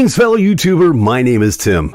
Greetings, fellow YouTuber. My name is Tim.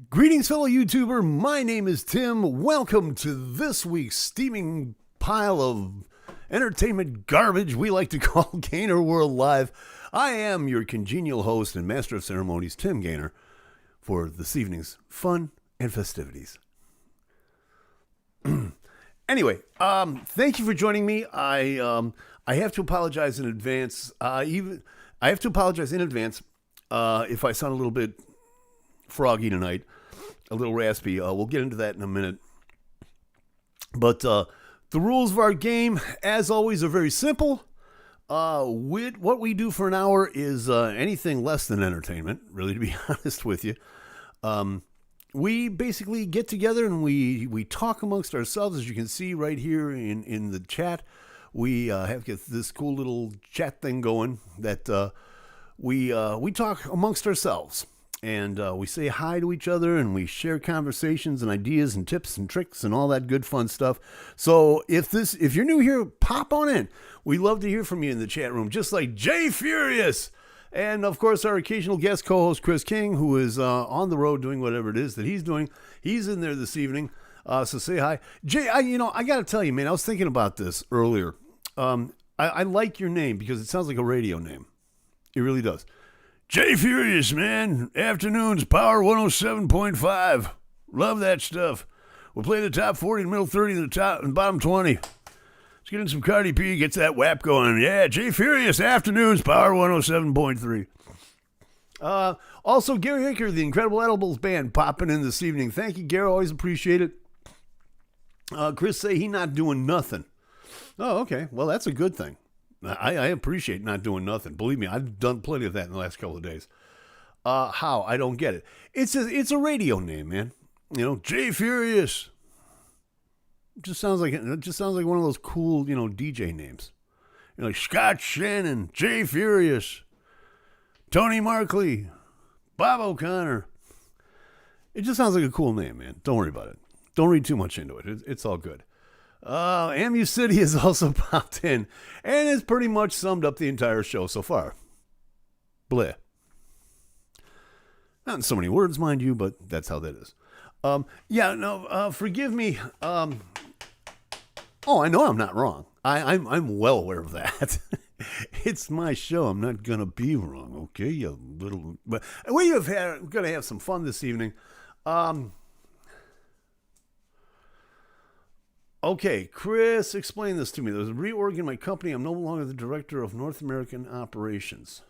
Greetings, fellow YouTuber. My name is Tim. Welcome to this week's steaming pile of entertainment garbage we like to call GainerWorld Live. I am your congenial host and master of ceremonies, Tim Gainer, for this evening's fun and festivities. Anyway, thank you for joining me. I have to apologize in advance. If I sound a little bit froggy tonight, a little raspy. We'll get into that in a minute. But the rules of our game, as always, are very simple. What we do for an hour is anything less than entertainment, really, to be honest with you. We basically get together and we talk amongst ourselves, as you can see right here in the chat. We have this cool little chat thing going that we talk amongst ourselves. And we say hi to each other, and we share conversations and ideas and tips and tricks and all that good fun stuff. So if you're new here, pop on in. We love to hear from you in the chat room, just like Jay Furious. And, of course, our occasional guest co-host, Chris King, who is on the road doing whatever it is that he's doing. He's in there this evening, so say hi. Jay, I got to tell you, man, I was thinking about this earlier. I like your name because it sounds like a radio name. It really does. Jay Furious, man. Afternoons, Power 107.5. Love that stuff. We'll play the top 40, the middle 30, and the top and bottom 20. Let's get in some Cardi B, gets that WAP going. Yeah, Jay Furious, Afternoons, Power 107.3. Also, Gary Hicker, the Incredible Edibles Band, popping in this evening. Thank you, Gary. Always appreciate it. Chris say he not doing nothing. Oh, okay. Well, that's a good thing. I appreciate not doing nothing. Believe me, I've done plenty of that in the last couple of days. How? I don't get it. It's a radio name, man. Jay Furious. It just sounds like one of those cool, DJ names. Like Scott Shannon, Jay Furious, Tony Markley, Bob O'Connor. It just sounds like a cool name, man. Don't worry about it. Don't read too much into it. It's all good. Amu City has also popped in and has pretty much summed up the entire show so far. Bleh. Not in so many words, mind you, but that's how that is. Forgive me. I know I'm not wrong. I'm well aware of that. It's my show. I'm not gonna be wrong, okay? You little. But we're gonna have some fun this evening. Okay, Chris, explain this to me. There's a reorg in my company. I'm no longer the director of North American operations.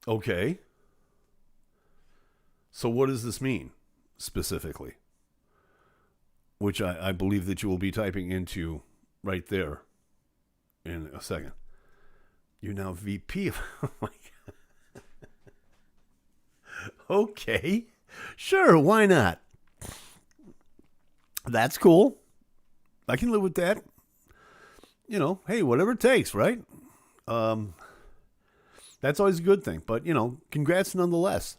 Okay. So what does this mean, specifically? Which I believe that you will be typing into right there in a second. You're now VP of... Oh, my God. Okay. Sure, why not? That's cool. I can live with that. Hey, whatever it takes, right? That's always a good thing. But, congrats nonetheless.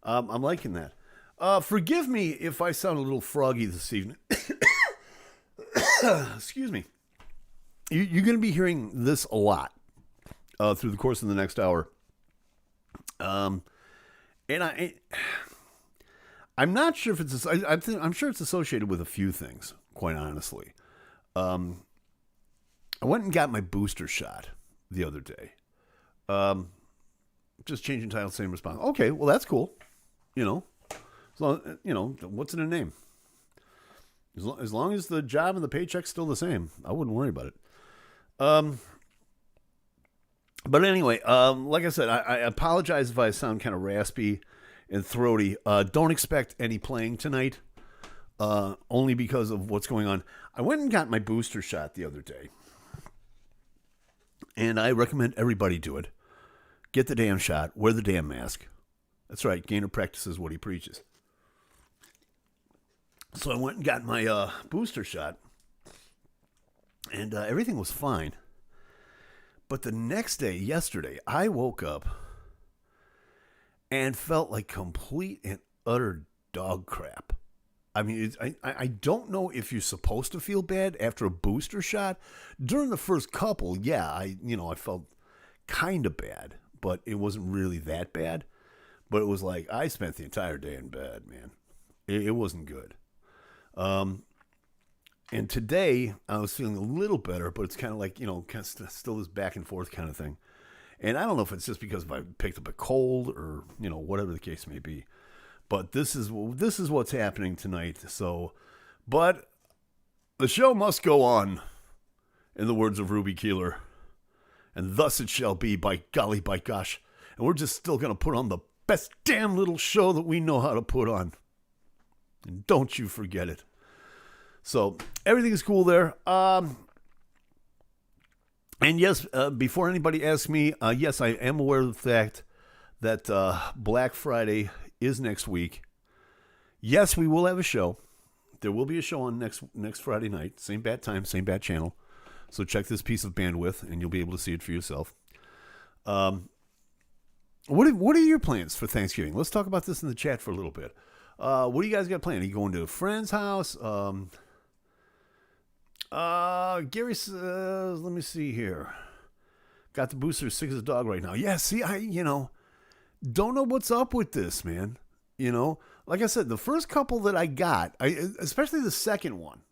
I'm liking that. Forgive me if I sound a little froggy this evening. Excuse me. You're going to be hearing this a lot through the course of the next hour. And I'm not sure if it's... I'm sure it's associated with a few things, quite honestly. I went and got my booster shot the other day. Just changing title, same response. Okay, well, that's cool. So, what's in a name? As long as the job and the paycheck's still the same, I wouldn't worry about it. But anyway, like I said, I apologize if I sound kind of raspy and throaty. Don't expect any playing tonight, only because of what's going on. I went and got my booster shot the other day, and I recommend everybody do it. Get the damn shot. Wear the damn mask. That's right. Gainer practices what he preaches. So I went and got my booster shot, and everything was fine. But the next day, yesterday, I woke up and felt like complete and utter dog crap. I mean, I don't know if you're supposed to feel bad after a booster shot. During the first couple, yeah, I felt kind of bad, but it wasn't really that bad. But it was like I spent the entire day in bed, man. It wasn't good. And today I was feeling a little better, but it's kind of like, kind of still this back and forth kind of thing. And I don't know if it's just because I picked up a cold or, whatever the case may be. But this is what's happening tonight. So, but the show must go on, in the words of Ruby Keeler. And thus it shall be, by golly, by gosh. And we're just still going to put on the best damn little show that we know how to put on. And don't you forget it. So everything is cool there. And yes, before anybody asks me, yes, I am aware of the fact that Black Friday is next week. Yes, we will have a show. There will be a show on next Friday night. Same bat time, same bat channel. So check this piece of bandwidth, and you'll be able to see it for yourself. What are your plans for Thanksgiving? Let's talk about this in the chat for a little bit. What do you guys got planned? Are you going to a friend's house? Gary says, let me see here. Got the booster, sick as a dog right now. Yeah, see, I don't know what's up with this, man. Like I said, the first couple that I got, especially the second one.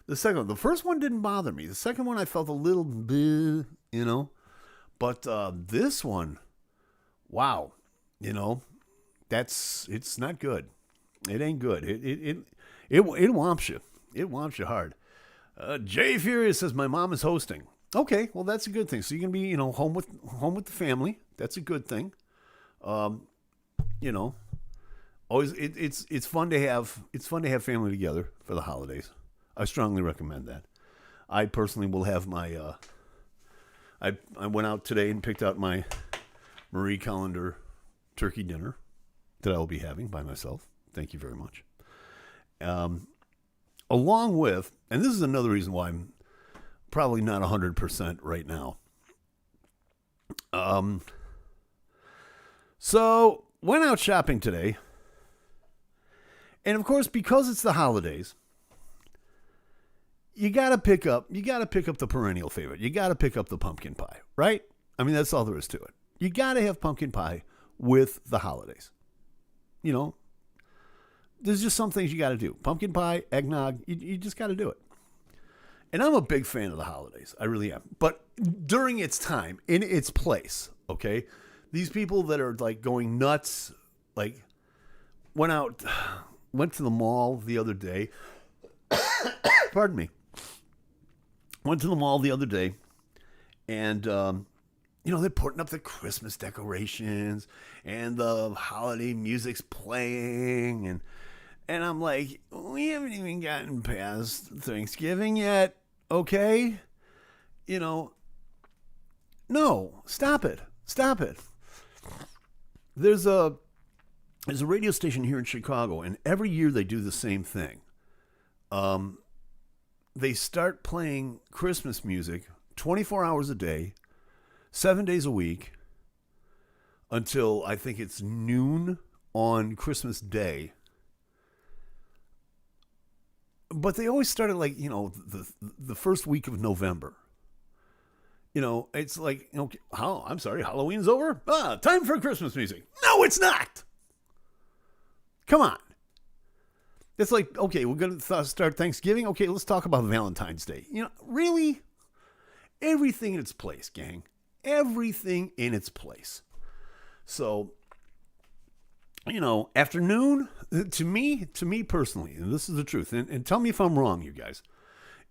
The first one didn't bother me. The second one I felt a little bleh, But this one, wow, it's not good. It ain't good. It whomps you. It whomps you hard. Jay Furious says my mom is hosting. Okay, well that's a good thing. So you're gonna be, home with the family. That's a good thing. Always it's fun to have family together for the holidays. I strongly recommend that. I personally will have my. I went out today and picked out my Marie Callender turkey dinner that I will be having by myself. Thank you very much. Along with, and this is another reason why I'm probably not 100% right now. So went out shopping today. And of course, because it's the holidays, you gotta pick up the perennial favorite. You gotta pick up the pumpkin pie, right? I mean, that's all there is to it. You gotta have pumpkin pie with the holidays. There's just some things you got to do. Pumpkin pie, eggnog, you just got to do it. And I'm a big fan of the holidays. I really am. But during its time, in its place, okay? These people that are like going nuts, like went to the mall the other day. Pardon me. Went to the mall the other day and, they're putting up the Christmas decorations and the holiday music's playing and I'm like, we haven't even gotten past Thanksgiving yet, okay? No, stop it. There's a radio station here in Chicago, and every year they do the same thing. They start playing Christmas music 24 hours a day, 7 days a week, until I think it's noon on Christmas Day. But they always started like, the first week of November. It's like, I'm sorry, Halloween's over? Time for Christmas music. No, it's not. Come on. It's like, okay, we're going to start Thanksgiving. Okay, let's talk about Valentine's Day. Really? Everything in its place, gang. Everything in its place. So, afternoon, to me personally, and this is the truth, and tell me if I'm wrong, you guys.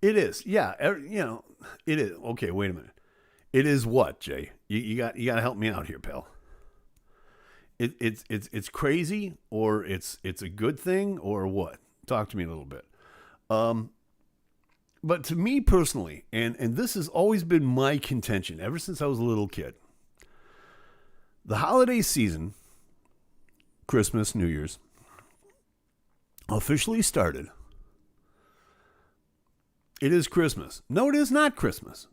It is, yeah, it is. Okay, wait a minute. It is what, Jay? You got to help me out here, pal. It's crazy, or it's a good thing, or what? Talk to me a little bit. But to me personally, and this has always been my contention ever since I was a little kid, the holiday season, Christmas, New Year's, officially started. It is Christmas. No, it is not Christmas.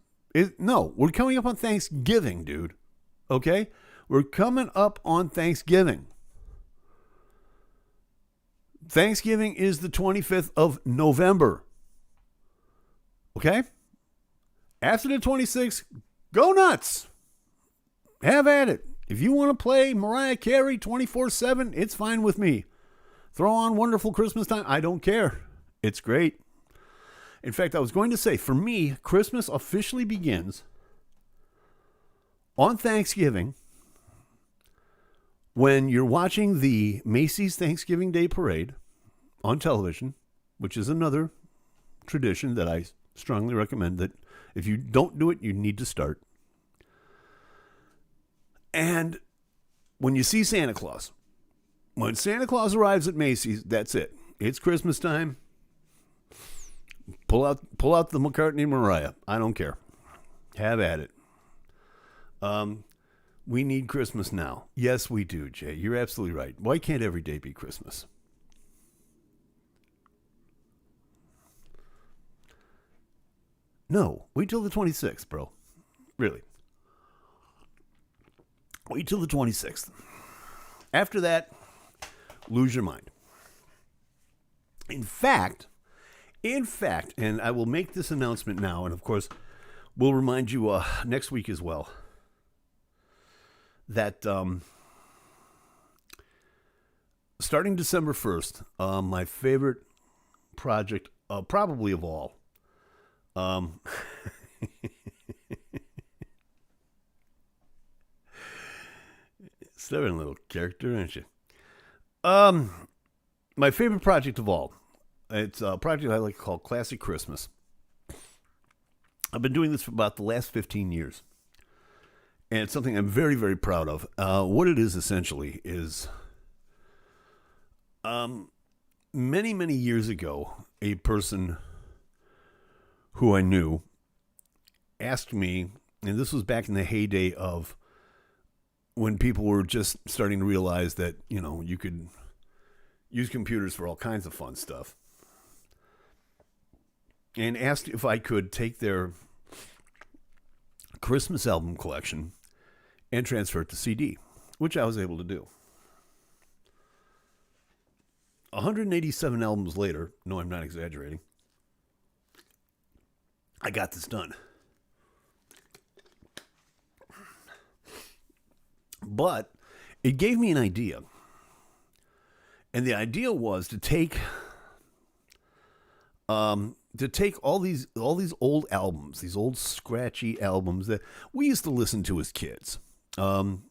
No, we're coming up on Thanksgiving, dude. Okay? We're coming up on Thanksgiving. Thanksgiving is the 25th of November. Okay? After the 26th, go nuts. Have at it. If you want to play Mariah Carey 24/7, it's fine with me. Throw on Wonderful Christmas Time. I don't care. It's great. In fact, I was going to say, for me, Christmas officially begins on Thanksgiving when you're watching the Macy's Thanksgiving Day Parade on television, which is another tradition that I strongly recommend that if you don't do it, you need to start. And when you see Santa Claus, when Santa Claus arrives at Macy's, that's it. It's Christmas time. Pull out the McCartney and Mariah. I don't care. Have at it. We need Christmas now. Yes, we do, Jay. You're absolutely right. Why can't every day be Christmas? No, wait till the 26th, bro. Really. Wait till the 26th. After that, lose your mind. In fact, and I will make this announcement now, and of course, we'll remind you next week as well, that starting December 1st, my favorite project, probably of all, stubborn little character, aren't you? My favorite project of all. It's a project I like to call Classic Christmas. I've been doing this for about the last 15 years. And it's something I'm very, very proud of. What it is essentially is many, many years ago, a person who I knew asked me, and this was back in the heyday of when people were just starting to realize that, you could use computers for all kinds of fun stuff. And asked if I could take their Christmas album collection and transfer it to CD, which I was able to do. 187 albums later, no, I'm not exaggerating, I got this done. But it gave me an idea. And the idea was to take all these old albums, these old scratchy albums that we used to listen to as kids. And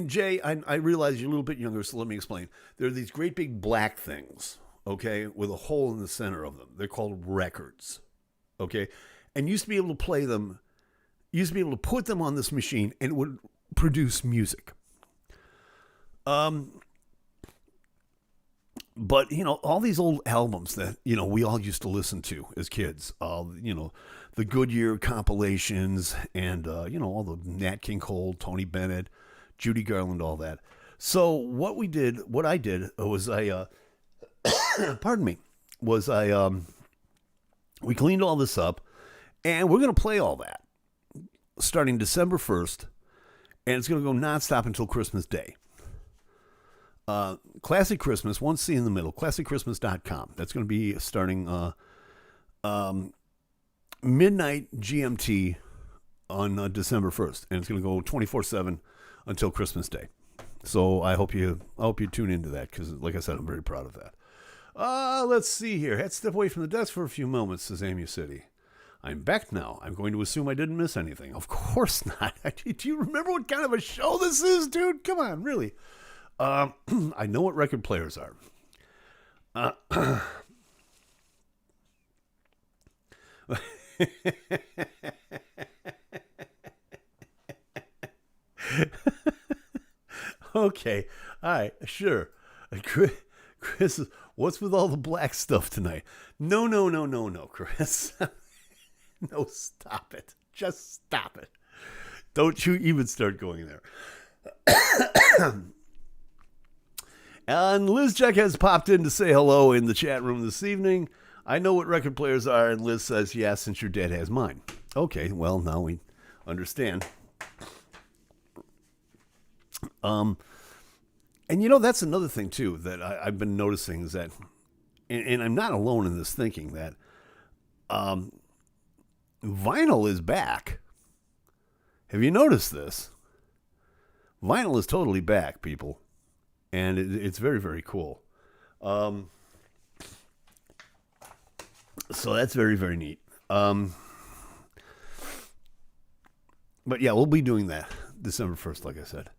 Jay, I realize you're a little bit younger, so let me explain. There are these great big black things, okay, with a hole in the center of them. They're called records, okay? And you used to be able to play them, you used to be able to put them on this machine and it would produce music. But, all these old albums that, we all used to listen to as kids, the Goodyear compilations and, all the Nat King Cole, Tony Bennett, Judy Garland, all that. So what I did was pardon me, we cleaned all this up and we're going to play all that starting December 1st, and it's going to go nonstop until Christmas Day. Classic Christmas, one C in the middle, classicchristmas.com. That's going to be starting midnight GMT on December 1st, and it's going to go 24/7 until Christmas Day. So I hope you tune into that, because like I said, I'm very proud of that. Let's see here. Had to step away from the desk for a few moments, says Amy City. I'm back now. I'm going to assume I didn't miss anything. Of course not. Do you remember what kind of a show this is, dude? Come on, really. I know what record players are. Okay. All right. Sure. Chris, what's with all the black stuff tonight? No, no, no, no, no, Chris. No, stop it. Just stop it. Don't you even start going there. And Liz Jack has popped in to say hello in the chat room this evening. I know what record players are, and Liz says, yeah, since your dad has mine. Okay, well, now we understand. And that's another thing, too, that I've been noticing is that, and I'm not alone in this thinking, that vinyl is back. Have you noticed this? Vinyl is totally back, people. And it's very, very cool. So that's very, very neat. But yeah, we'll be doing that December 1st, like I said.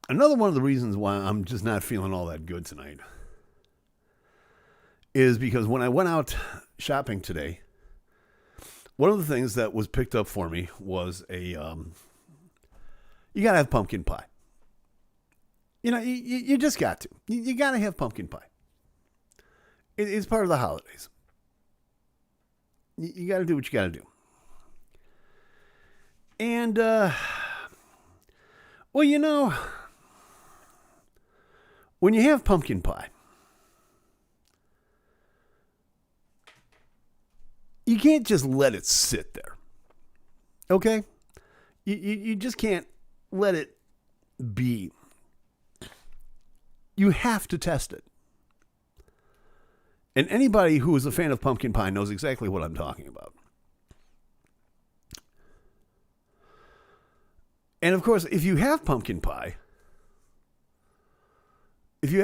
Another one of the reasons why I'm just not feeling all that good tonight is because when I went out shopping today, one of the things that was picked up for me was you got to have pumpkin pie. You just got to. You got to have pumpkin pie. It's part of the holidays. You got to do what you got to do. And, well, when you have pumpkin pie, you can't just let it sit there. Okay? You just can't let it be. You have to test it. And anybody who is a fan of pumpkin pie knows exactly what I'm talking about. And of course, if you have pumpkin pie, you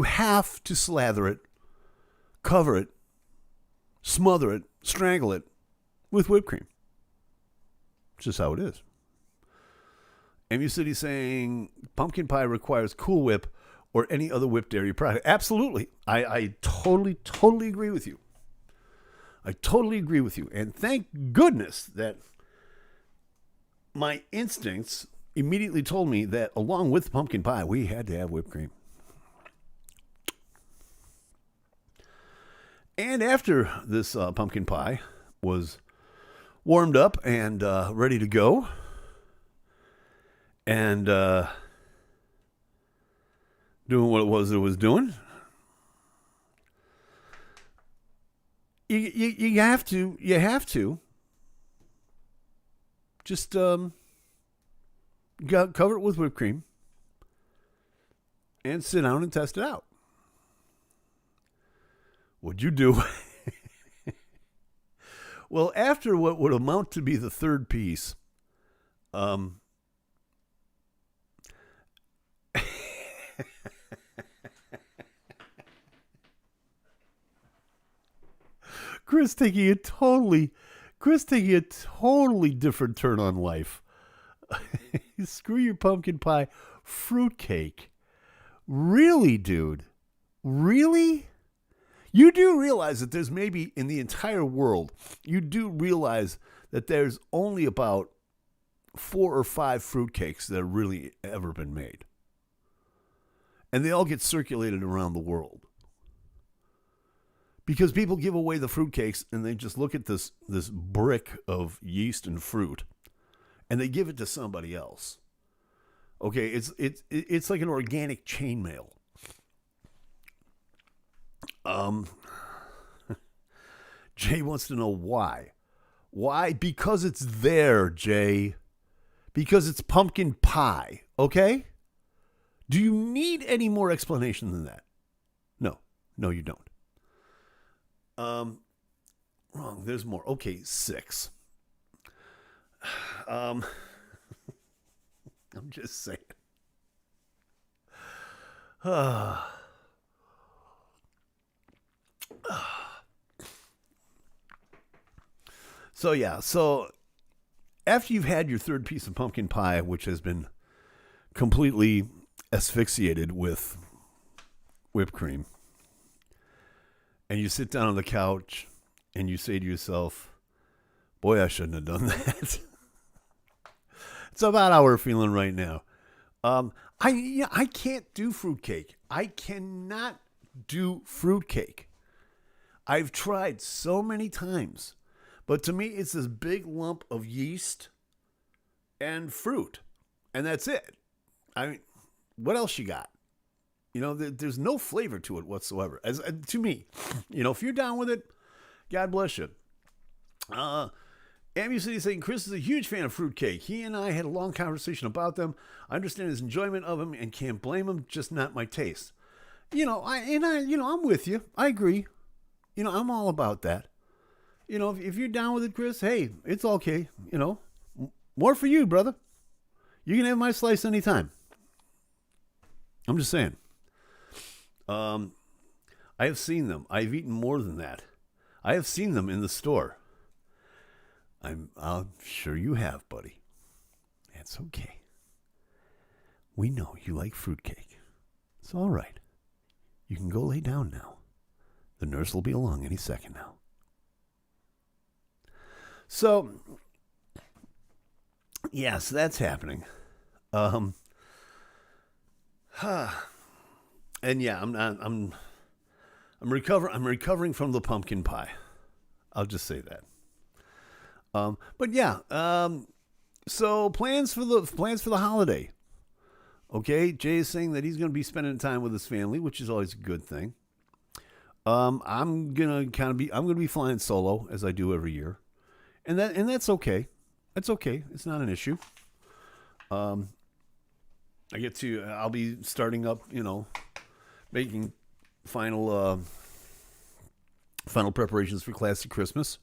have to slather it, cover it, smother it, strangle it with whipped cream. It's just how it is. MU City saying pumpkin pie requires Cool Whip or any other whipped dairy product. Absolutely. I totally agree with you. I totally agree with you. And thank goodness that my instincts immediately told me that along with pumpkin pie, we had to have whipped cream. And after this pumpkin pie was warmed up and ready to go, and doing what it was doing, you have to just cover it with whipped cream and sit down and test it out. What'd you do? Well, after what would amount to be the third piece, Chris taking a totally different turn on life. Screw your pumpkin pie fruitcake. Really, dude? Really? You do realize that there's maybe in the entire world, you do realize that there's only about 4 or 5 fruitcakes that have really ever been made. And they all get circulated around the world. Because people give away the fruitcakes and they just look at this brick of yeast and fruit and they give it to somebody else. Okay, it's like an organic chainmail. Jay wants to know why. Why? Because it's there, Jay. Because it's pumpkin pie, okay? Do you need any more explanation than that? No. No, you don't. Wrong. There's more. Okay, 6. I'm just saying. So yeah, so after you've had your third piece of pumpkin pie, which has been completely asphyxiated with whipped cream, and you sit down on the couch and you say to yourself, boy, I shouldn't have done that. It's about how we're feeling right now. I can't do fruitcake. I cannot do fruitcake. I've tried so many times, but to me, it's this big lump of yeast and fruit, and that's it. I mean, what else you got? You know, there's no flavor to it whatsoever. As to me, you know, if you're down with it, God bless you. Amu City saying Chris is a huge fan of fruitcake. He and I had a long conversation about them. I understand his enjoyment of them and can't blame him. Just not my taste. I'm with you. I agree. You know, I'm all about that. You know, if you're down with it, Chris, hey, it's okay. You know, more for you, brother. You can have my slice anytime. I'm just saying. I have seen them. I've eaten more than that. I have seen them in the store. I'm sure you have, buddy. It's okay. We know you like fruitcake. It's all right. You can go lay down now. The nurse will be along any second now. So, yes, that's happening. And yeah, I'm recovering from the pumpkin pie. I'll just say that. But yeah, so plans for the holiday. Okay, Jay is saying that he's going to be spending time with his family, which is always a good thing. I'm gonna be flying solo as I do every year, and that's okay. That's okay. It's not an issue. I'll be starting up, you know, making final preparations for Classic Christmas.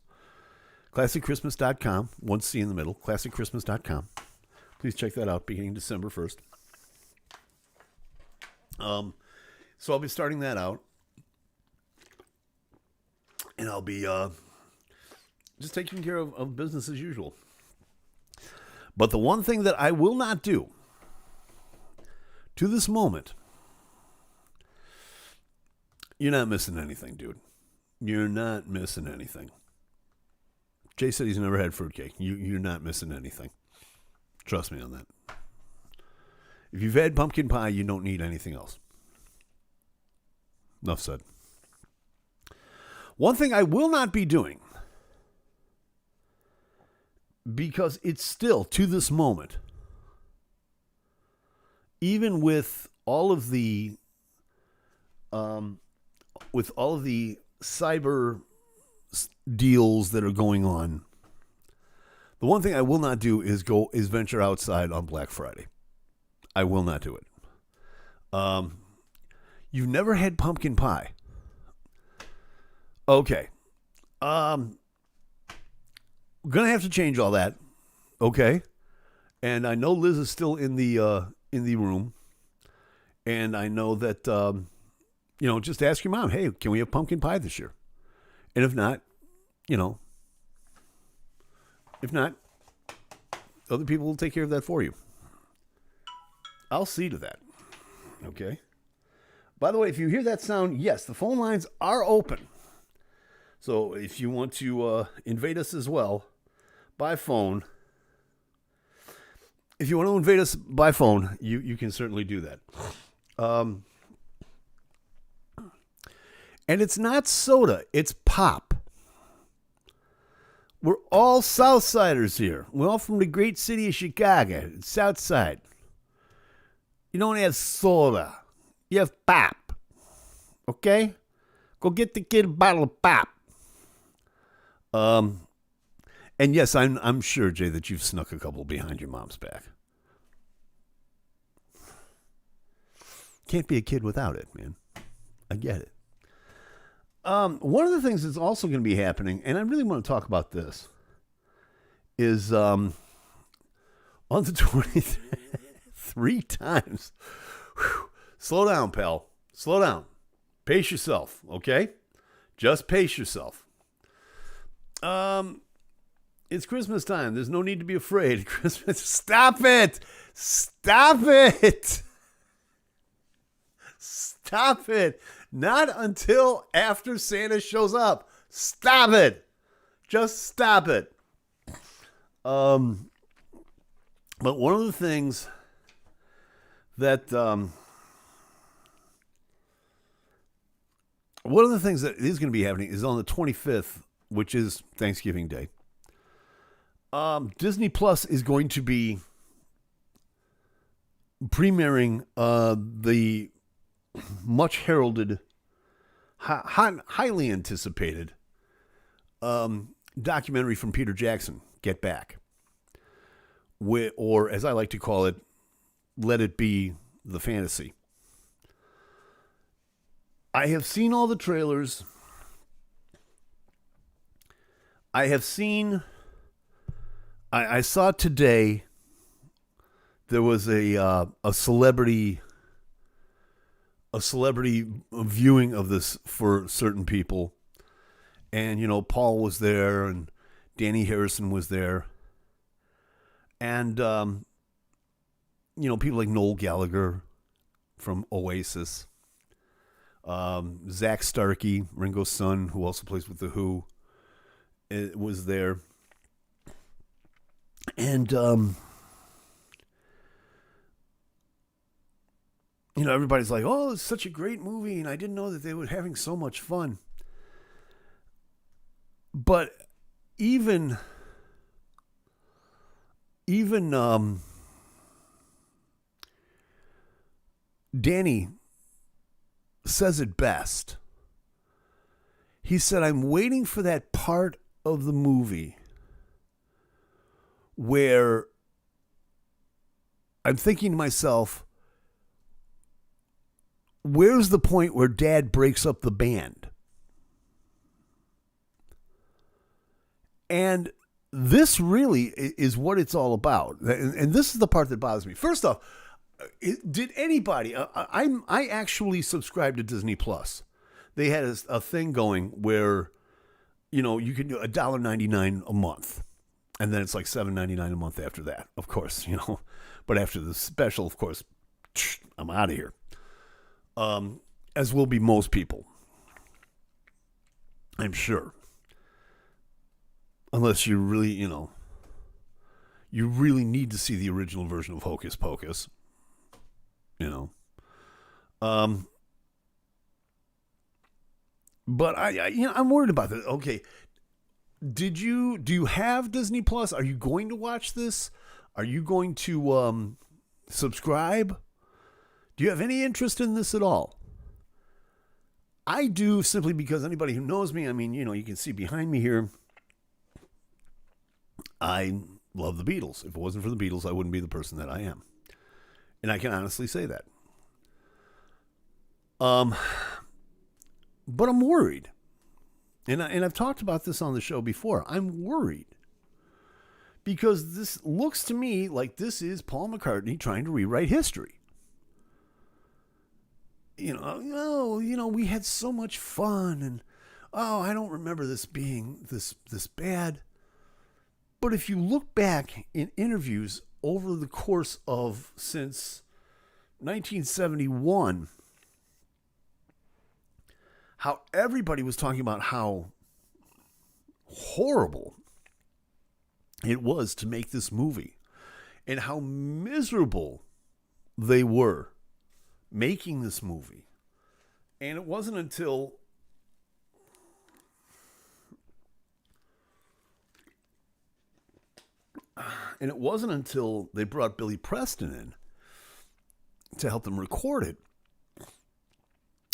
ClassicChristmas.com, one C in the middle, ClassicChristmas.com. Please check that out beginning December 1st. So I'll be starting that out. And I'll be just taking care of business as usual. But the one thing that I will not do to this moment, you're not missing anything, dude. You're not missing anything. Jay said he's never had fruitcake. You're not missing anything. Trust me on that. If you've had pumpkin pie, you don't need anything else. Enough said. One thing I will not be doing, because it's still, to this moment, even with all of the cyber deals that are going on, the one thing I will not do is venture outside on Black Friday. I will not do it. You've never had pumpkin pie. Okay. We're gonna have to change all that. Okay. And I know Liz is still in the room. And I know that just ask your mom, hey, can we have pumpkin pie this year? And if not, other people will take care of that for you. I'll see to that. Okay. By the way, if you hear that sound, yes, the phone lines are open. So if you want to invade us as well by phone, you can certainly do that. And it's not soda, it's pop. We're all Southsiders here. We're all from the great city of Chicago, Southside. You don't have soda. You have pop. Okay? Go get the kid a bottle of pop. And yes, I'm sure, Jay, that you've snuck a couple behind your mom's back. Can't be a kid without it, man. I get it. One of the things that's also going to be happening, and I really want to talk about this, is on the 23rd, 3 times. Whew. Slow down, pal. Slow down. Pace yourself, okay? Just pace yourself. It's Christmas time. There's no need to be afraid. Christmas. Stop it. Stop it. Stop it. Not until after Santa shows up. Stop it. Just stop it. But one of the things that is going to be happening is on the 25th, which is Thanksgiving Day. Disney Plus is going to be premiering the much heralded, highly anticipated documentary from Peter Jackson, Get Back. Or as I like to call it, Let It Be the Fantasy. I have seen all the trailers. I saw today there was a celebrity viewing of this for certain people. And, you know, Paul was there and Danny Harrison was there. And, you know, people like Noel Gallagher from Oasis. Zach Starkey, Ringo's son, who also plays with The Who, was there. And, you know, everybody's like, oh, it's such a great movie, and I didn't know that they were having so much fun. But even Danny says it best. He said, I'm waiting for that part of the movie where I'm thinking to myself, where's the point where Dad breaks up the band? And this really is what it's all about. And this is the part that bothers me. First off, did anybody, I actually subscribed to Disney Plus. They had a thing going where, you know, you can do $1.99 a month. And then it's like $7.99 a month after that, of course, you know. But after the special, of course, I'm out of here. As will be most people, I'm sure. Unless you really, you know, you really need to see the original version of Hocus Pocus, you know. But I'm worried about this. Okay, do you have Disney Plus? Are you going to watch this? Are you going to subscribe? Do you have any interest in this at all? I do, simply because anybody who knows me, I mean, you know, you can see behind me here, I love the Beatles. If it wasn't for the Beatles, I wouldn't be the person that I am. And I can honestly say that. But I'm worried. And I've talked about this on the show before. I'm worried. Because this looks to me like this is Paul McCartney trying to rewrite history. You know, we had so much fun, and I don't remember this being this bad. But if you look back in interviews over the course of since 1971, how everybody was talking about how horrible it was to make this movie and how miserable they were making this movie. And it wasn't until they brought Billy Preston in to help them record it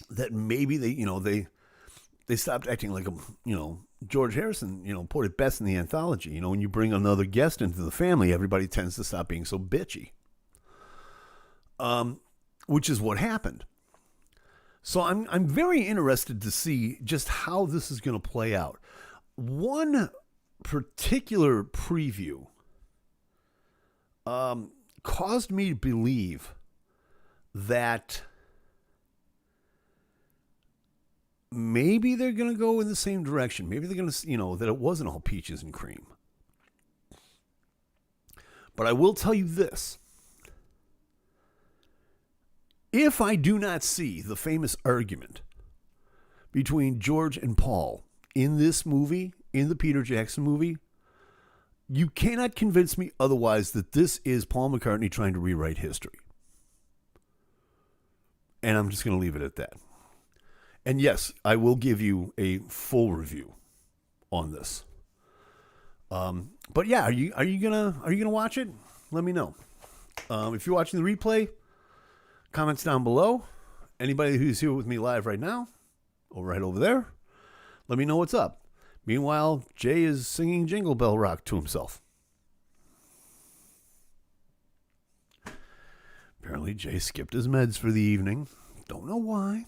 that maybe they stopped acting like George Harrison, put it best in the anthology. When you bring another guest into the family, everybody tends to stop being so bitchy. Which is what happened. So I'm very interested to see just how this is going to play out. One particular preview caused me to believe that maybe they're going to go in the same direction. Maybe they're going to, that it wasn't all peaches and cream. But I will tell you this. If I do not see the famous argument between George and Paul in this movie, in the Peter Jackson movie, you cannot convince me otherwise that this is Paul McCartney trying to rewrite history. And I'm just going to leave it at that. And yes, I will give you a full review on this. But yeah, are you gonna watch it? Let me know. If you're watching the replay, comments down below. Anybody who's here with me live right now, or right over there, let me know what's up. Meanwhile, Jay is singing Jingle Bell Rock to himself. Apparently, Jay skipped his meds for the evening. Don't know why.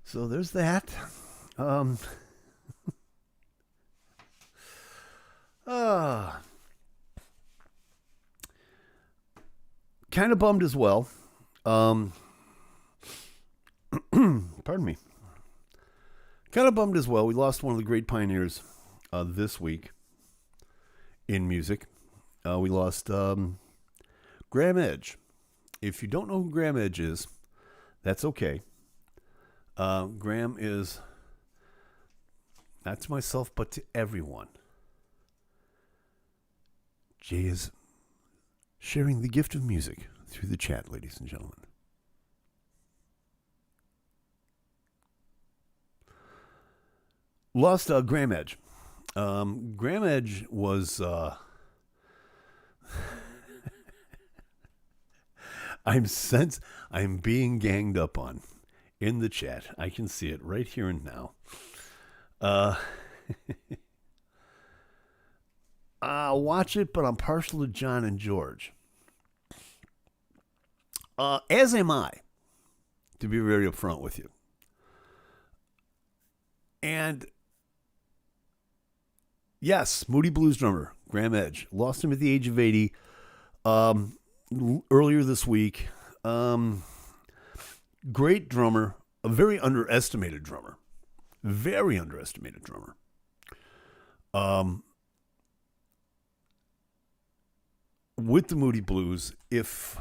So there's that. Kind of bummed as well. Pardon me. Kind of bummed as well. We lost one of the great pioneers this week in music. We lost Graham Edge. If you don't know who Graham Edge is, that's okay. Graham is, not to myself, but to everyone. Jay is sharing the gift of music through the chat, ladies and gentlemen. Lost Graham Edge. Graham Edge was... I'm being ganged up on in the chat. I can see it right here and now. I'll watch it, but I'm partial to John and George. As am I, to be very upfront with you. And yes, Moody Blues drummer, Graham Edge. Lost him at the age of 80 earlier this week. Great drummer, a very underestimated drummer. Very underestimated drummer. With the Moody Blues, if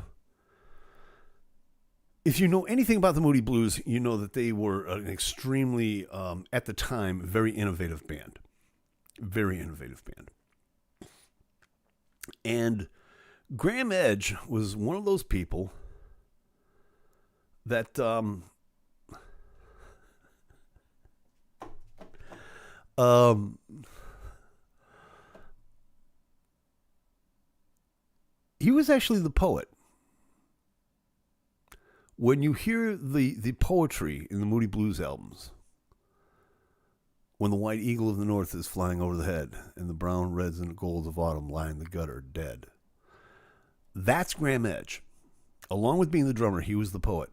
you know anything about the Moody Blues, you know that they were an extremely, at the time, very innovative band. Very innovative band. And Graham Edge was one of those people that he was actually the poet. When you hear the poetry in the Moody Blues albums, when the white eagle of the north is flying over the head and the brown reds and golds of autumn lie in the gutter dead, that's Graham Edge. Along with being the drummer, he was the poet.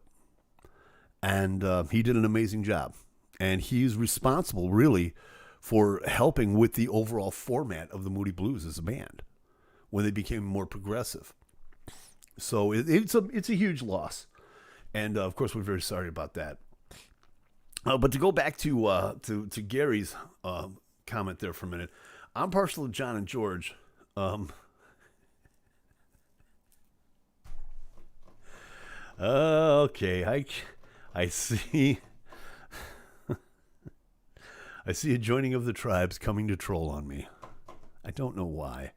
And he did an amazing job. And he's responsible, really, for helping with the overall format of the Moody Blues as a band when they became more progressive. So it's a huge loss. And, of course, we're very sorry about that. But to go back to Gary's comment there for a minute, I'm partial to John and George. Okay, I see. I see a joining of the tribes coming to troll on me. I don't know why.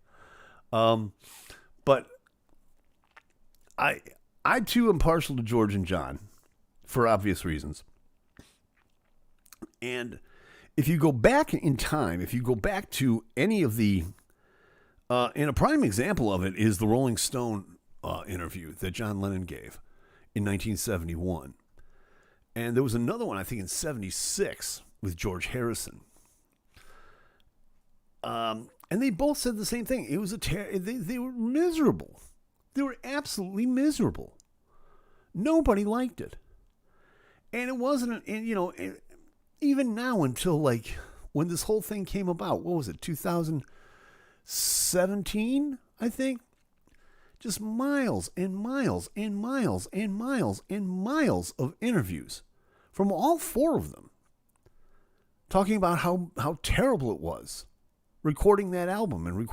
But I too am partial to George and John for obvious reasons. And if you go back in time, if you go back to any of the, and a prime example of it is the Rolling Stone interview that John Lennon gave in 1971. And there was another one, I think, in 76 with George Harrison. And they both said the same thing. It was they were miserable. They were absolutely miserable. Nobody liked it. And it wasn't, even now until like when this whole thing came about, what was it, 2017, I think? Just miles and miles and miles and miles and miles of interviews from all four of them talking about how terrible it was recording that album and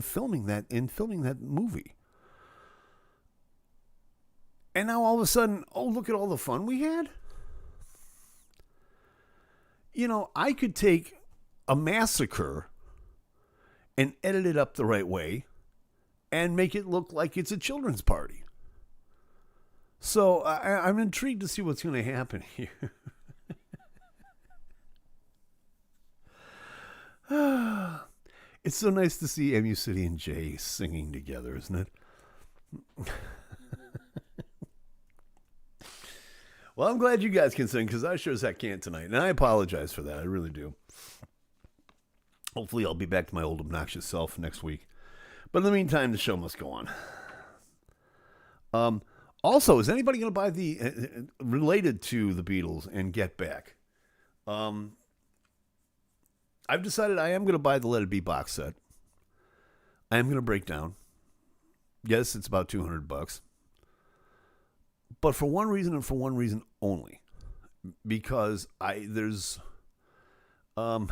filming that movie. And now all of a sudden, oh, look at all the fun we had. I could take a massacre and edit it up the right way and make it look like it's a children's party. So I'm intrigued to see what's going to happen here. It's so nice to see Emu City and Jay singing together, isn't it? Well, I'm glad you guys can sing because I sure as heck can't tonight. And I apologize for that. I really do. Hopefully I'll be back to my old obnoxious self next week. But in the meantime, the show must go on. Also, is anybody going to buy the related to the Beatles and Get Back? I've decided I am going to buy the Let It Be box set. I am going to break down. Yes, it's about $200. But for one reason and for one reason only. Because there's my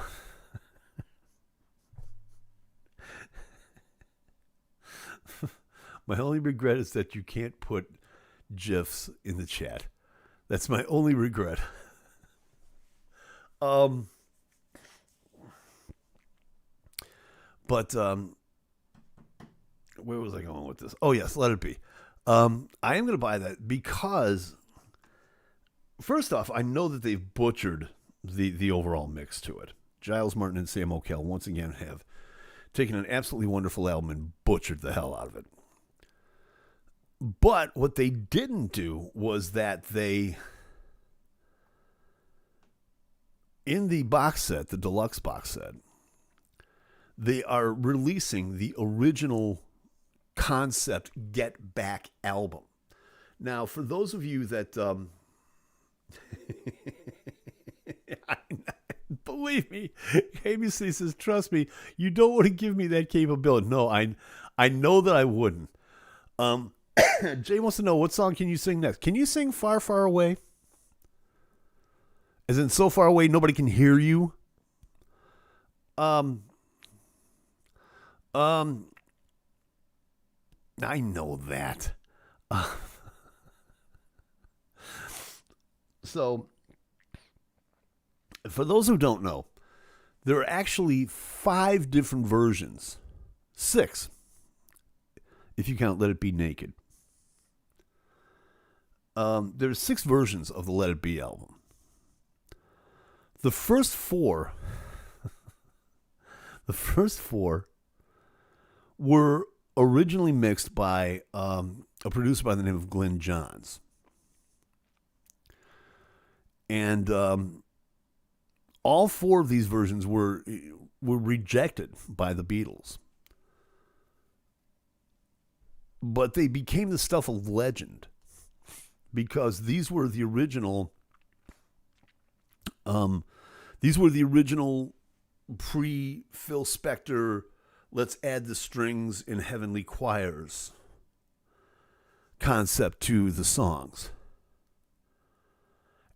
only regret is that you can't put GIFs in the chat. That's my only regret. But where was I going with this? Oh, yes, Let It Be. I am going to buy that because, first off, I know that they've butchered the overall mix to it. Giles Martin and Sam O'Kell once again have taken an absolutely wonderful album and butchered the hell out of it. But what they didn't do was that they, in the box set, the deluxe box set, they are releasing the original concept Get Back album. Now, for those of you that, believe me, ABC says, trust me, you don't want to give me that capability. No, I know that I wouldn't. Jay wants to know, what song can you sing next? Can you sing Far, Far Away? As in so far away nobody can hear you? I know that. So, for those who don't know, there are actually 5 different versions. 6, if you count Let It Be Naked. There's 6 versions of the Let It Be album. The first 4 were originally mixed by a producer by the name of Glenn Johns. And all 4 of these versions were rejected by the Beatles. But they became the stuff of legend because these were the original pre-Phil Spector, let's add the strings in heavenly choirs concept to the songs.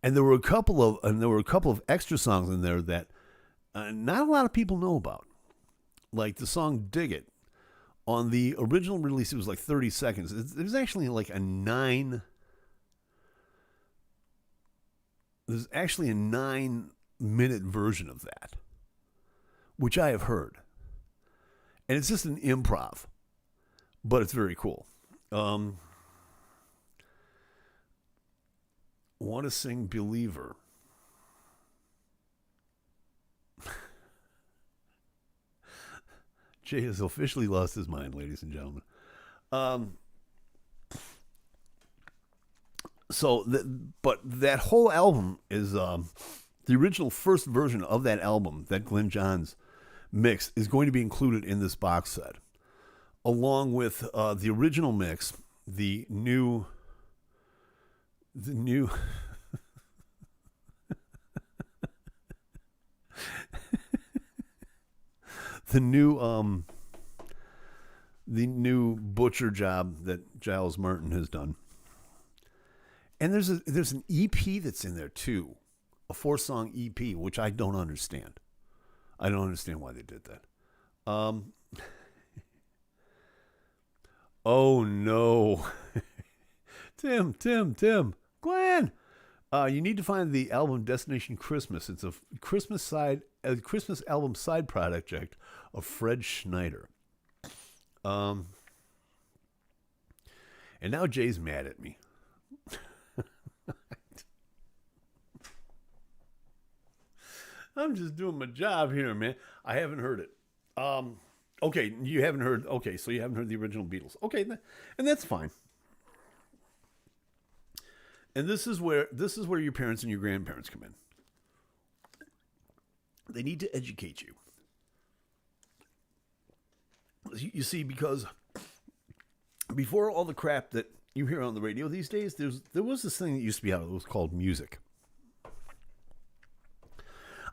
And there were a couple of extra songs in there that not a lot of people know about. Like the song Dig It. On the original release, it was like 30 seconds. It was actually like there's actually a 9-minute version of that, which I have heard. And it's just an improv, but it's very cool. Want to sing Believer? Jay has officially lost his mind, ladies and gentlemen. But that whole album is the original first version of that album that Glenn Johns mix is going to be included in this box set, along with the original mix, the new the new butcher job that Giles Martin has done. And there's an EP that's in there too, a 4-song EP, which I don't understand. I don't understand why they did that. Oh no. Tim, Glenn, You need to find the album Destination Christmas. It's a Christmas album side project of Fred Schneider. And now Jay's mad at me. I'm just doing my job here, man. I haven't heard it. Okay, you haven't heard. Okay, so you haven't heard the original Beatles. Okay, and that's fine. And this is where your parents and your grandparents come in. They need to educate you. You see, because before all the crap that you hear on the radio these days, there was this thing that used to be out. It was called music.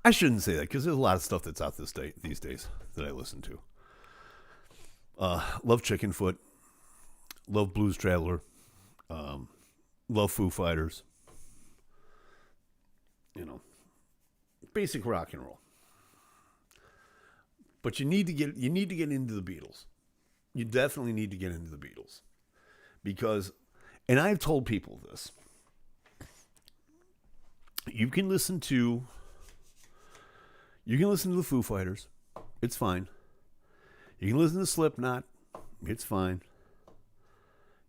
I shouldn't say that because there's a lot of stuff that's out these days that I listen to. Love Chickenfoot. Love Blues Traveler. Love Foo Fighters. Basic rock and roll. But you need to get into the Beatles. You definitely need to get into the Beatles. Because, and I've told people this, you can listen to the Foo Fighters. It's fine. You can listen to Slipknot. It's fine.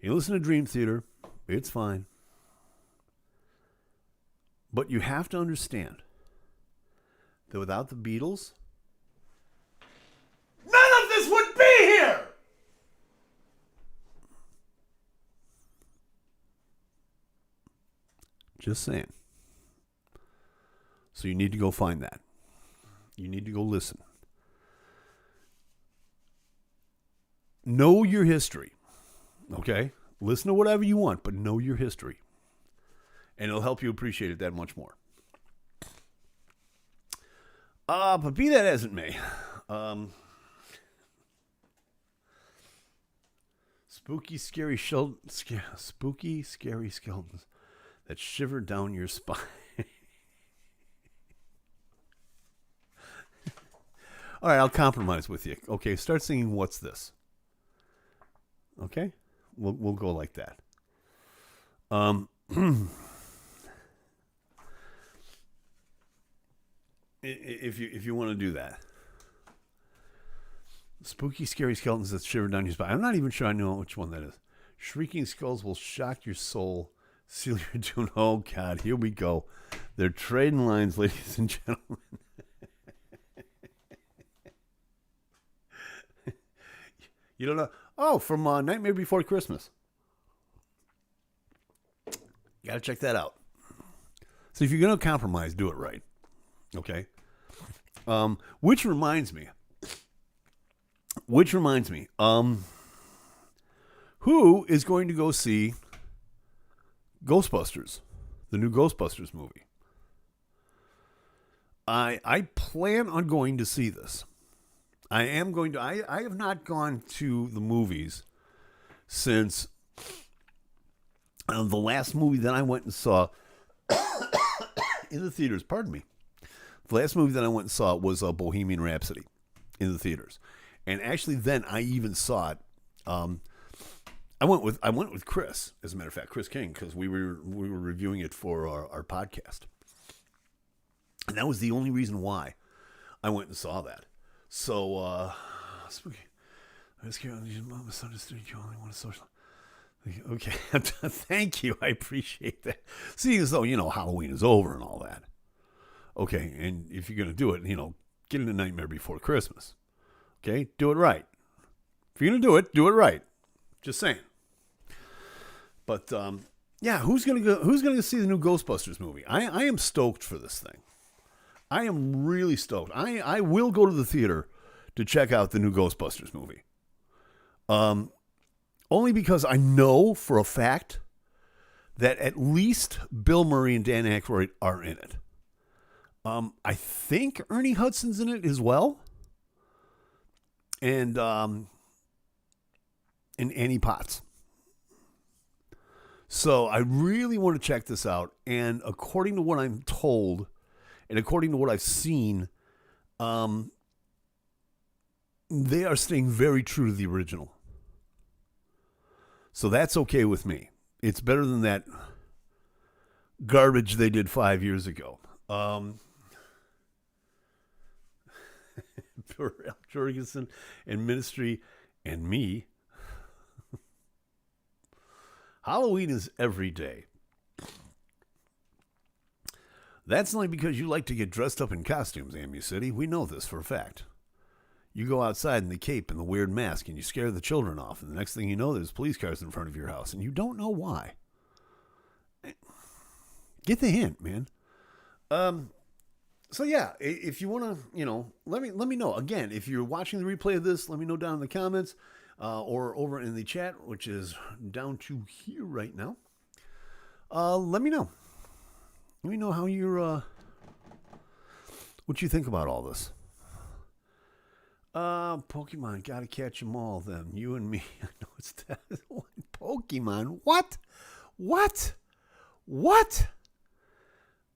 You can listen to Dream Theater. It's fine. But you have to understand that without the Beatles, none of this would be here! Just saying. So you need to go find that. You need to go listen. Know your history. Okay? Listen to whatever you want, but know your history. And it'll help you appreciate it that much more. But be that as it may. Spooky, scary skeletons that shiver down your spine. All right, I'll compromise with you. Okay, start singing What's This? Okay? We'll go like that. If you want to do that. Spooky, scary skeletons that shiver down your spine. I'm not even sure I know which one that is. Shrieking skulls will shock your soul. Seal your doom. Oh, God, here we go. They're trading lines, ladies and gentlemen. You don't know? Oh, from Nightmare Before Christmas. You got to check that out. So if you're going to compromise, do it right. Okay? Which reminds me. Who is going to go see Ghostbusters? The new Ghostbusters movie. I plan on going to see this. I have not gone to the movies since the last movie that I went and saw in the theaters. Pardon me. The last movie that I went and saw was Bohemian Rhapsody in the theaters. And actually then I even saw it. I went with Chris, as a matter of fact, Chris King, because we were reviewing it for our podcast. And that was the only reason why I went and saw that. So, spooky. I just can't misunderstood you only want to social. Okay, thank you. I appreciate that. Seeing as though, Halloween is over and all that. Okay, and if you're going to do it, get into Nightmare Before Christmas. Okay, do it right. If you're going to do it right. Just saying. But, who's going to see the new Ghostbusters movie? I am stoked for this thing. I am really stoked. I will go to the theater to check out the new Ghostbusters movie. Only because I know for a fact that at least Bill Murray and Dan Aykroyd are in it. I think Ernie Hudson's in it as well. And Annie Potts. So I really want to check this out. And according to what I'm told, and according to what I've seen, they are staying very true to the original. So that's okay with me. It's better than that garbage they did 5 years ago. For Al Jorgensen and Ministry and me, Halloween is every day. That's only because you like to get dressed up in costumes, Amu City. We know this for a fact. You go outside in the cape and the weird mask and you scare the children off, and the next thing you know, there's police cars in front of your house, and you don't know why. Get the hint, man. So yeah, if you want to, let me know. Again, if you're watching the replay of this, let me know down in the comments or over in the chat, which is down to here right now. Let me know. Let me know how you're, what you think about all this. Pokemon, gotta catch them all then. You and me. I know it's that. Pokemon. What?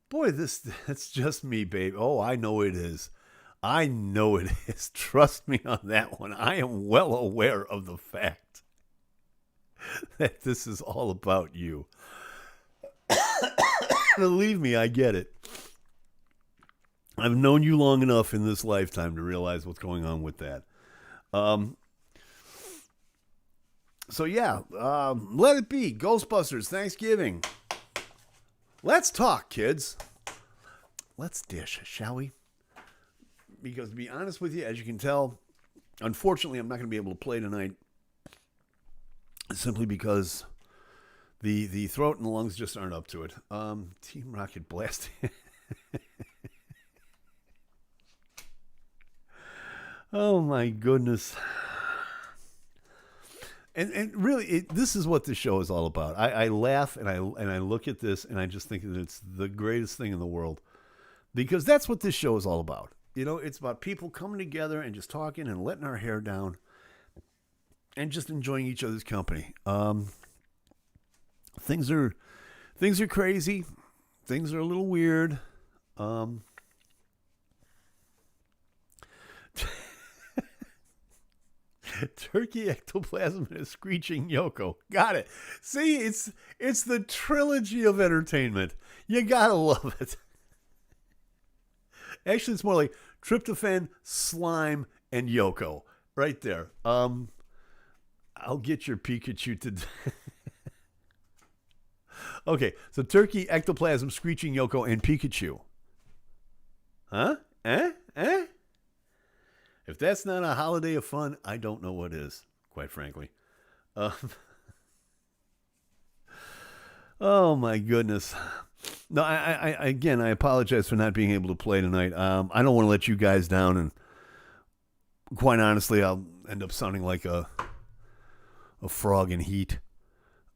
Boy, that's just me, babe. Oh, I know it is. Trust me on that one. I am well aware of the fact that this is all about you. Believe me, I get it. I've known you long enough in this lifetime to realize what's going on with that. So yeah, let it be. Ghostbusters, Thanksgiving. Let's talk, kids. Let's dish, shall we? Because to be honest with you, as you can tell, unfortunately, I'm not going to be able to play tonight simply because the throat and the lungs just aren't up to it. Team Rocket Blast. Oh my goodness. And really, this is what this show is all about. I laugh and I look at this and I just think that it's the greatest thing in the world, because that's what this show is all about. It's about people coming together and just talking and letting our hair down and just enjoying each other's company. Things are crazy. Things are a little weird. Turkey, ectoplasm, and a screeching Yoko. Got it. See, it's the trilogy of entertainment. You gotta love it. Actually, it's more like tryptophan, slime, and Yoko. Right there. I'll get your Pikachu to... Okay, so turkey, ectoplasm, screeching Yoko, and Pikachu. Huh? If that's not a holiday of fun, I don't know what is, quite frankly. Oh, my goodness. No, I apologize for not being able to play tonight. I don't want to let you guys down, and quite honestly, I'll end up sounding like a frog in heat,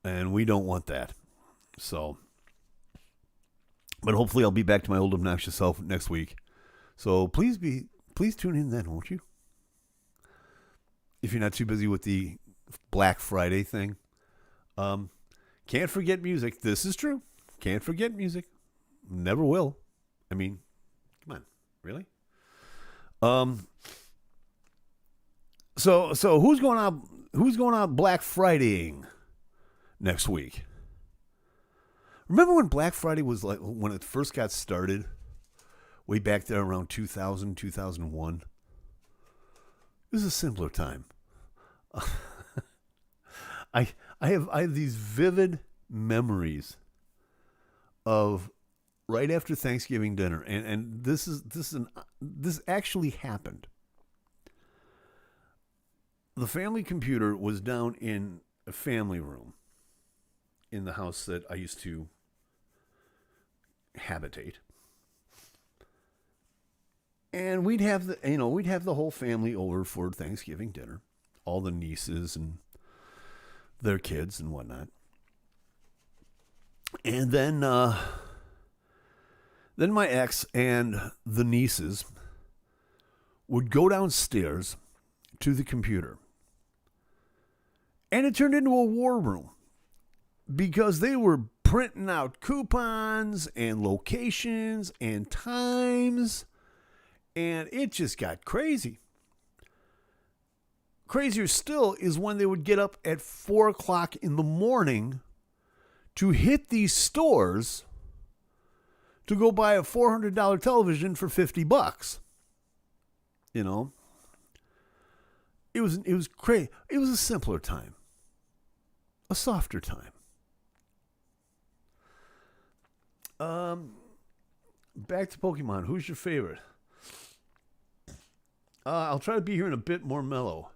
and we don't want that. So, but hopefully I'll be back to my old obnoxious self next week. So please tune in then, won't you? If you're not too busy with the Black Friday thing. Can't forget music. This is true. Can't forget music. Never will. I mean, come on. Really? So who's going on Black Fridaying next week? Remember when Black Friday was like when it first got started? Way back there around 2000, 2001. It was a simpler time. I have these vivid memories of right after Thanksgiving dinner, and this actually happened. The family computer was down in a family room in the house that I used to habitate. And we'd have the whole family over for Thanksgiving dinner, all the nieces and their kids and whatnot. And then my ex and the nieces would go downstairs to the computer. And it turned into a war room because they were printing out coupons and locations and times. And it just got crazy. Crazier still is when they would get up at 4 o'clock in the morning to hit these stores to go buy a $400 television for $50. You know, it was crazy. It was a simpler time, a softer time. Back to Pokemon. Who's your favorite? I'll try to be here in a bit more mellow.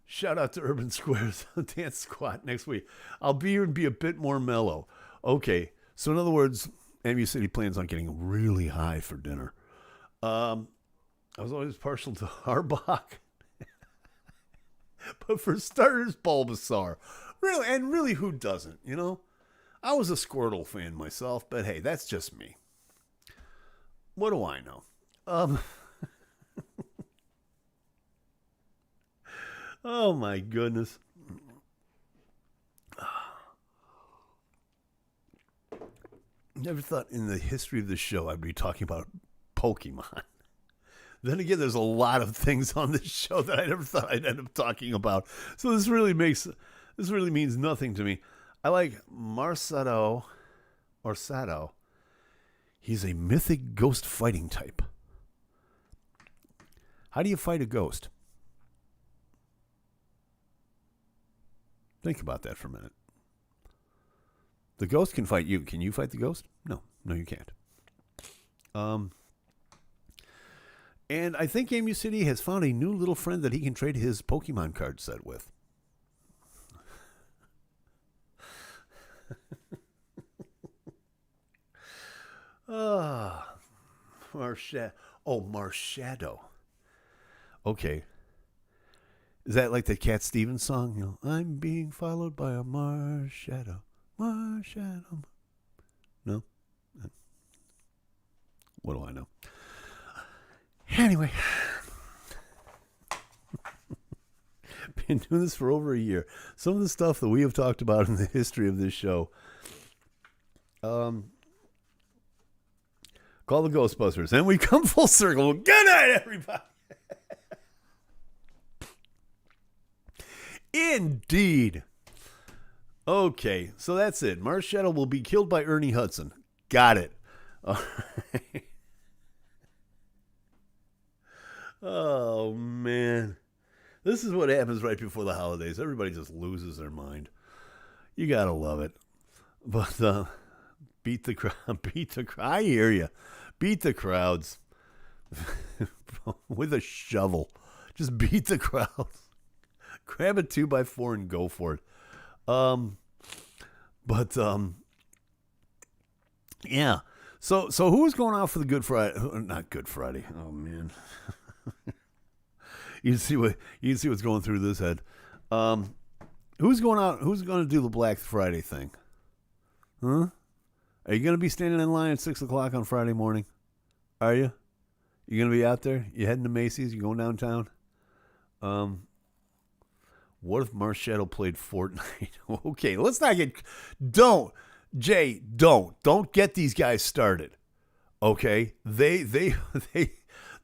Shout out to Urban Squares Dance Squad next week. I'll be here and be a bit more mellow. Okay, so in other words, MU City plans on getting really high for dinner. I was always partial to Arbok. But for starters, Bulbasaur. Really, and really, who doesn't, you know? I was a Squirtle fan myself, but hey, that's just me. What do I know? Oh my goodness. Never thought in the history of the show I'd be talking about Pokemon. Then again, there's a lot of things on this show that I never thought I'd end up talking about. So this really means nothing to me. I like Marsado or Sado. He's a mythic ghost fighting type. How do you fight a ghost? Think about that for a minute. The ghost can fight you. Can you fight the ghost? No, you can't. And I think MU City has found a new little friend that he can trade his Pokemon card set with. Marshadow. Okay. Is that like the Cat Stevens song? You know, I'm being followed by a Marshadow. Marshadow. No? What do I know? Anyway. Been doing this for over a year. Some of the stuff that we have talked about in the history of this show. Call the Ghostbusters. And we come full circle. Good night, everybody. Indeed. Okay, so that's it. Marshadow will be killed by Ernie Hudson. Got it. All right. Oh, man. This is what happens right before the holidays. Everybody just loses their mind. You got to love it. But beat the crowd. I hear you. Beat the crowds with a shovel. Just beat the crowds. Grab a 2x4 and go for it. Yeah. So who's going out for the Good Friday? Not Good Friday. Oh man. You can see what's going through this head. Who's going out? Who's going to do the Black Friday thing? Huh? Are you going to be standing in line at 6:00 on Friday morning? Are you? You going to be out there? You heading to Macy's? You going downtown? What if Marshadow played Fortnite? Okay, let's not get... Don't get these guys started. Okay? They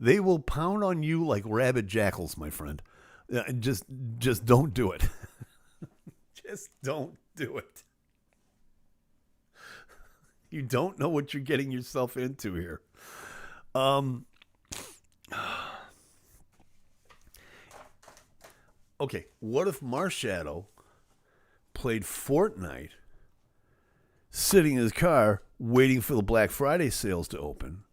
will pound on you like rabid jackals, my friend. Just don't do it. Just don't do it. You don't know what you're getting yourself into here. Okay, what if Marshadow played Fortnite sitting in his car waiting for the Black Friday sales to open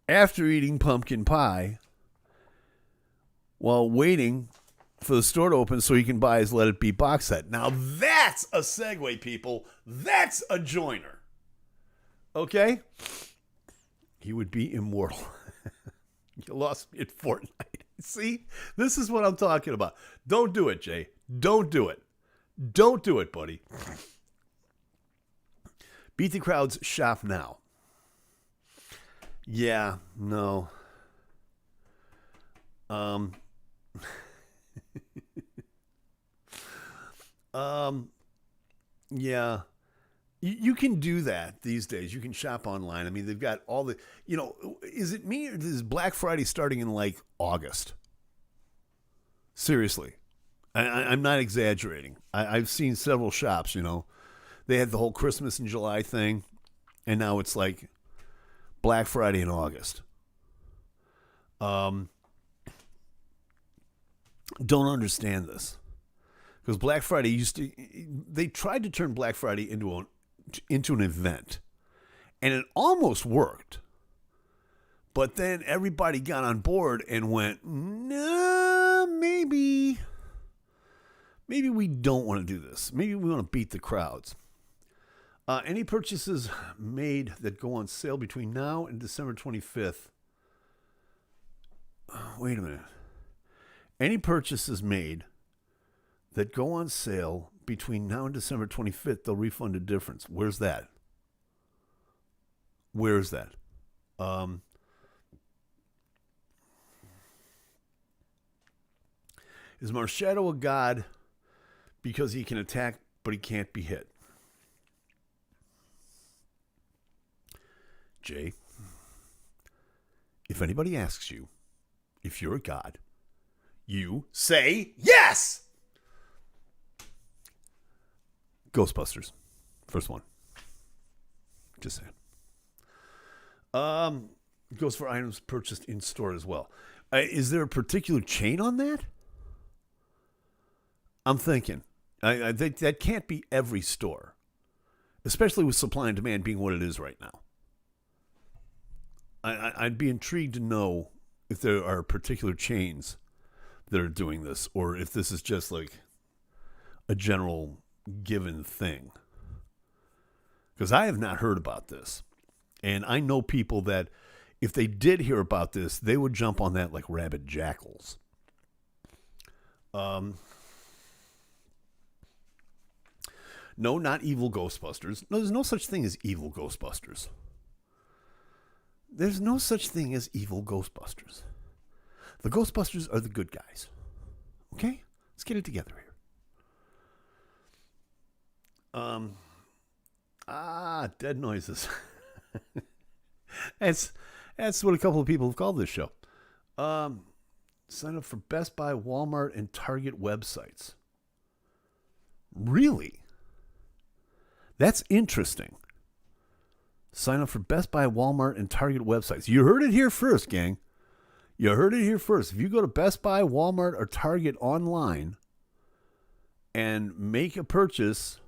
after eating pumpkin pie while waiting for the store to open so he can buy his Let It Be box set? Now that's a segue, people. That's a joiner. Okay? He would be immortal. You lost me at Fortnite. See? This is what I'm talking about. Don't do it, Jay. Don't do it. Don't do it, buddy. Beat the crowds, shop now. Yeah, no. Yeah. You can do that these days. You can shop online. I mean, they've got all the, is it me or is Black Friday starting in like August? Seriously. I'm not exaggerating. I've seen several shops, they had the whole Christmas in July thing. And now it's like Black Friday in August. Don't understand this. Because Black Friday they tried to turn Black Friday into an event. And it almost worked. But then everybody got on board and went, nah, maybe we don't want to do this. Maybe we want to beat the crowds. Any purchases made that go on sale between now and December 25th. Wait a minute. Any purchases made that go on sale between now and December 25th, they'll refund the difference. Where's that? Where is that? Is Marshadow a god because he can attack but he can't be hit? Jay, if anybody asks you if you're a god, you say yes! Ghostbusters. First one. Just saying. Goes for items purchased in store as well. Is there a particular chain on that? I'm thinking. I think that can't be every store. Especially with supply and demand being what it is right now. I'd be intrigued to know if there are particular chains that are doing this, or if this is just like a general given thing. Because I have not heard about this. And I know people that if they did hear about this, they would jump on that like rabid jackals. No, not evil Ghostbusters. No, there's no such thing as evil Ghostbusters. There's no such thing as evil Ghostbusters. The Ghostbusters are the good guys. Okay? Let's get it together here. Dead noises. That's what a couple of people have called this show. Sign up for Best Buy, Walmart, and Target websites. Really? That's interesting. Sign up for Best Buy, Walmart, and Target websites. You heard it here first, gang. You heard it here first. If you go to Best Buy, Walmart, or Target online and make a purchase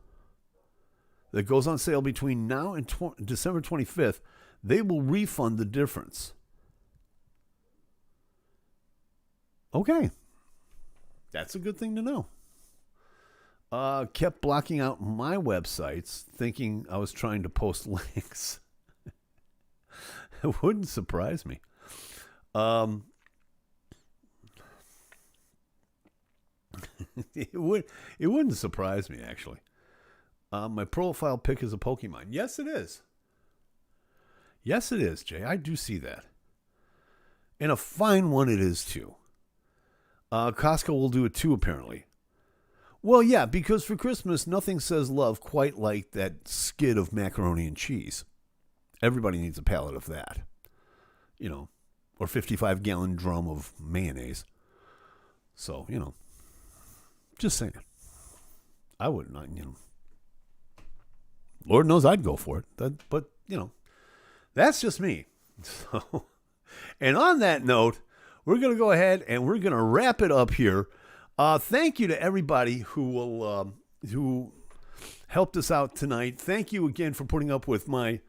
that goes on sale between now and December 25th, they will refund the difference. Okay. That's a good thing to know. Kept blocking out my websites, thinking I was trying to post links. It wouldn't surprise me. It wouldn't surprise me, actually. My profile pic is a Pokemon. Yes, it is. Yes, it is, Jay. I do see that. And a fine one it is, too. Costco will do it, too, apparently. Well, yeah, because for Christmas, nothing says love quite like that skid of macaroni and cheese. Everybody needs a pallet of that. You know, or 55-gallon drum of mayonnaise. So, you know, just saying. I wouldn't, you know. Lord knows I'd go for it. But, you know, that's just me. So, and on that note, we're going to go ahead and we're going to wrap it up here. Thank you to everybody who helped us out tonight. Thank you again for putting up with my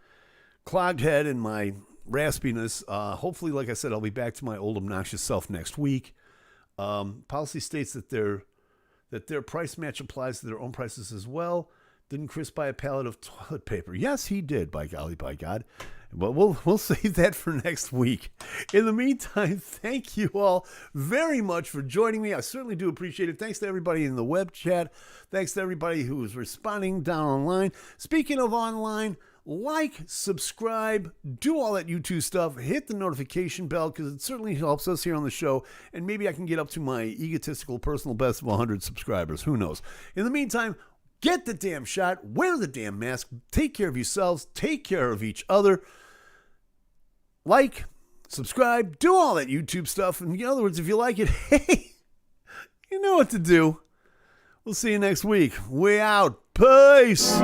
clogged head and my raspiness. Hopefully, like I said, I'll be back to my old obnoxious self next week. Policy states that their price match applies to their own prices as well. Didn't Chris buy a pallet of toilet paper? Yes, he did, by golly, by God. But we'll save that for next week. In the meantime, thank you all very much for joining me. I certainly do appreciate it. Thanks to everybody in the web chat. Thanks to everybody who is responding down online. Speaking of online, like, subscribe, do all that YouTube stuff. Hit the notification bell because it certainly helps us here on the show. And maybe I can get up to my egotistical personal best of 100 subscribers. Who knows? In the meantime, get the damn shot, wear the damn mask, take care of yourselves, take care of each other. Like, subscribe, do all that YouTube stuff. And in other words, if you like it, hey, you know what to do. We'll see you next week. We out. Peace.